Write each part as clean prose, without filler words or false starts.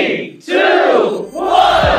3, 2, 1.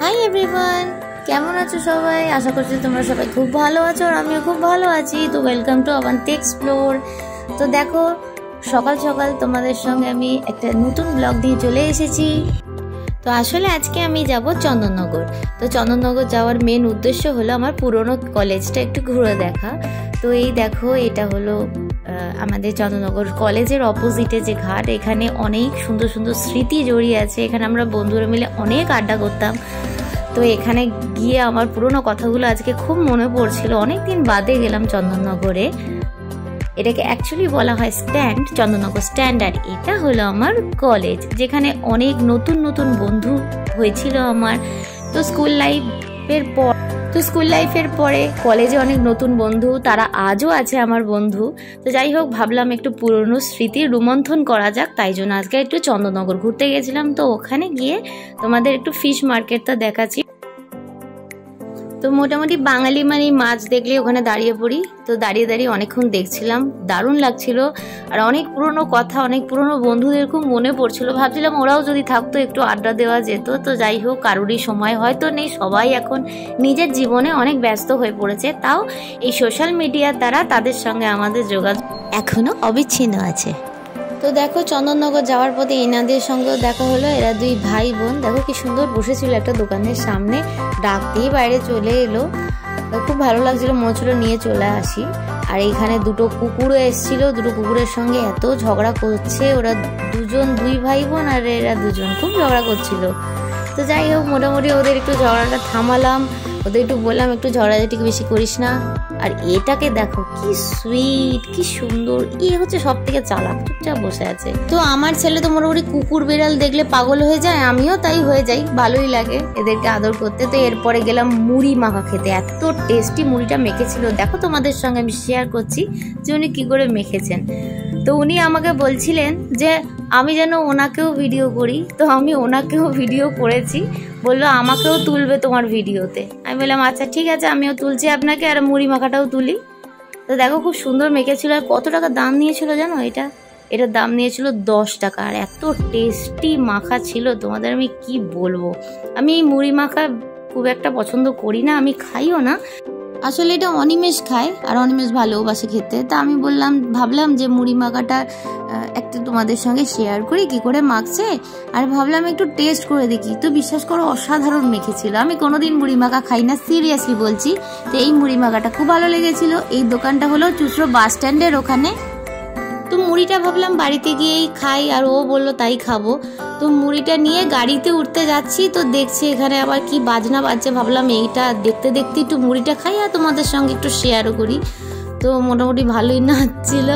Hi everyone, কেমন আছো সবাই? আশা করছি তোমরা সবাই খুব ভালো আছো আর আমিও খুব ভালো আছি। তো ওয়েলকাম টু অবন্তী এক্সপ্লোর। তো দেখো, সকাল সকাল তোমাদের সঙ্গে আমি একটা নতুন ব্লগ দিয়ে চলে এসেছি। তো আসলে আজকে আমি যাব চন্দননগর। তো চন্দননগর যাওয়ার মেন উদ্দেশ্য হলো আমার পুরনো কলেজটা একটু ঘুরে দেখা। তো এই দেখো, এটা হলো আমাদের চন্দননগর কলেজের অপোজিটে যে ঘাট, এখানে অনেক সুন্দর সুন্দর স্মৃতি জড়িয়ে আছে। এখানে আমরা বন্ধুরা মিলে অনেক আড্ডা করতাম। তো এখানে গিয়ে আমার পুরনো কথাগুলো আজকে খুব মনে পড়ছিল। অনেক দিন বাদে গেলাম চন্দননগরে। এটাকে অ্যাকচুয়ালি বলা হয় স্ট্যান্ড, চন্দননগর স্ট্যান্ড। আর এটা হলো আমার কলেজ, যেখানে অনেক নতুন নতুন বন্ধু হয়েছিল আমার। তো স্কুল লাইফের পরে কলেজে অনেক নতুন বন্ধু, তারা আজও আছে আমার বন্ধু। তো যাই হোক, ভাবলাম একটু পুরনো স্মৃতির রোমন্থন করা যাক, তাই জন্য আজকে একটু চন্দননগর ঘুরতে গেছিলাম। তো ওখানে গিয়ে তোমাদের একটু ফিশ মার্কেটটা দেখাচ্ছি। তো মোটামুটি বাঙালি মানে মাছ দেখলে ওখানে দাঁড়িয়ে পড়ি। তো দাঁড়িয়ে দাঁড়িয়ে অনেকক্ষণ দেখছিলাম, দারুণ লাগছিল। আর অনেক পুরনো কথা, অনেক পুরনো বন্ধুদের খুব মনে পড়ছিল। ভাবছিলাম ওরাও যদি থাকতো একটু আড্ডা দেওয়া যেত। তো যাই হোক, কারোরই সময় হয়তো নেই, সবাই এখন নিজের জীবনে অনেক ব্যস্ত হয়ে পড়েছে। তাও এই সোশ্যাল মিডিয়ার দ্বারা তাদের সঙ্গে আমাদের যোগাযোগ এখনো অবিচ্ছিন্ন আছে। তো দেখো, চন্দননগর যাওয়ার পথে এনাদের সঙ্গেও দেখা হলো। এরা দুই ভাই বোন, দেখো কি সুন্দর বসেছিল একটা দোকানের সামনে, ডাকতেই বাইরে চলে এলো। খুব ভালো লাগছিল, মনে হচ্ছিল নিয়ে চলে আসি। আর এইখানে দুটো কুকুরও এসেছিল, দুটো কুকুরের সঙ্গে এত ঝগড়া করছে ওরা দুই ভাই বোন, আর এরা দুজন খুব ঝগড়া করছিল। তো যাই হোক, মোটামুটি ওদের একটু ঝগড়াটা থামালাম, ওদের একটু বললাম একটু ঝগড়াঝাটি বেশি করিস না। আর এটাকে দেখো কি সুইট, কি সুন্দর, এ হচ্ছে সব থেকে চালাক, চুপচাপ বসে আছে। তো আমার ছেলে তো মোটামুটি কুকুর বিড়াল দেখলে পাগল হয়ে যায়, আমিও তাই হয়ে যাই, ভালোই লাগে এদেরকে আদর করতে। তো এরপরে গেলাম মুড়ি মাখা খেতে। এত টেস্টি মুড়িটা মেখেছিল, দেখো তোমাদের সঙ্গে আমি শেয়ার করছি যে উনি কি করে মেখেছেন। তো উনি আমাকে বলছিলেন যে আমি যেন ওনাকেও ভিডিও করি। তো আমি ওনাকেও ভিডিও করেছি, বললো আমাকেও তুলবে তোমার ভিডিওতে। আমি বললাম আচ্ছা ঠিক আছে, আমিও তুলছি আপনাকে, আর মুড়ি মাখাটাও তুলি। তো দেখো খুব সুন্দর মেখেছিল। আর কত টাকা দাম নিয়েছিল জানো? এটার দাম নিয়েছিল 10 টাকা। আর এত টেস্টি মাখা ছিল, তোমাদের আমি কি বলবো। আমি এই মুড়ি মাখা খুব একটা পছন্দ করি না, আমি খাইও না। আসলে এটা অনিমেষ খায়, আর অনিমেষ ভালোবাসে খেতে। তা আমি ভাবলাম যে মুড়ি মাখাটা একটু তোমাদের সঙ্গে শেয়ার করি কি করে মাখছে, আর ভাবলাম একটু টেস্ট করে দেখি। তো বিশ্বাস করো, অসাধারণ মেখেছিল। আমি কোনোদিন মুড়ি মাখা খাই না, সিরিয়াসলি বলছি। তো এই মুড়ি মাখাটা খুব ভালো লেগেছিল। এই দোকানটা হলো চুঁচড়ো বাস স্ট্যান্ডের ওখানে। তো মুড়িটা ভাবলাম বাড়িতে গিয়েই খাই, আর ও বললো তাই খাবো। তো মুড়িটা নিয়ে গাড়িতে উঠতে যাচ্ছি, তো দেখছি এখানে আবার কি বাজনা বাজছে। ভাবলাম এইটা দেখতে দেখতে একটু মুড়িটা খাই আর তোমাদের সঙ্গে একটু শেয়ারও করি। তো মোটামুটি ভালোই নাচছিল।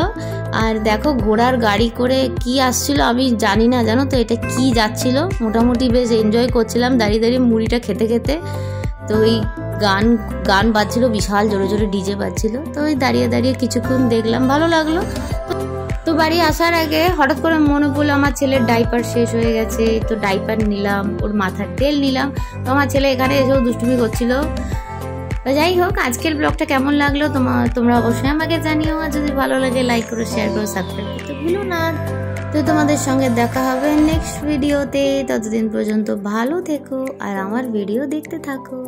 আর দেখো, ঘোড়ার গাড়ি করে কি আসছিল আমি জানি না, জানো তো এটা কি যাচ্ছিল। মোটামুটি বেশ এনজয় করছিলাম দাঁড়িয়ে দাঁড়িয়ে মুড়িটা খেতে খেতে। তো ওই গান বাজছিল, বিশাল জোরে জোরে ডিজে বাজছিল। তো ওই দাঁড়িয়ে দাঁড়িয়ে কিছুক্ষণ দেখলাম, ভালো লাগলো। তো বাড়ি আসার আগে হঠাৎ করে মনে পড়লো আমার ছেলের ডাইপার শেষ হয়ে গেছে। তো ডাইপার নিলাম, ওর মাথার তেল নিলাম। তো আমার ছেলে এখানে এসেও দুষ্টুমি করছিল। যাই হোক, আজকের ব্লগটা কেমন লাগলো তোমরা অবশ্যই আমাকে জানিও। আর যদি ভালো লাগে লাইক করো, শেয়ার করো, সাবস্ক্রাইব করতে ভুলো না। তো তোমাদের সঙ্গে দেখা হবে নেক্সট ভিডিওতে। ততদিন পর্যন্ত ভালো থেকো আর আমার ভিডিও দেখতে থাকো।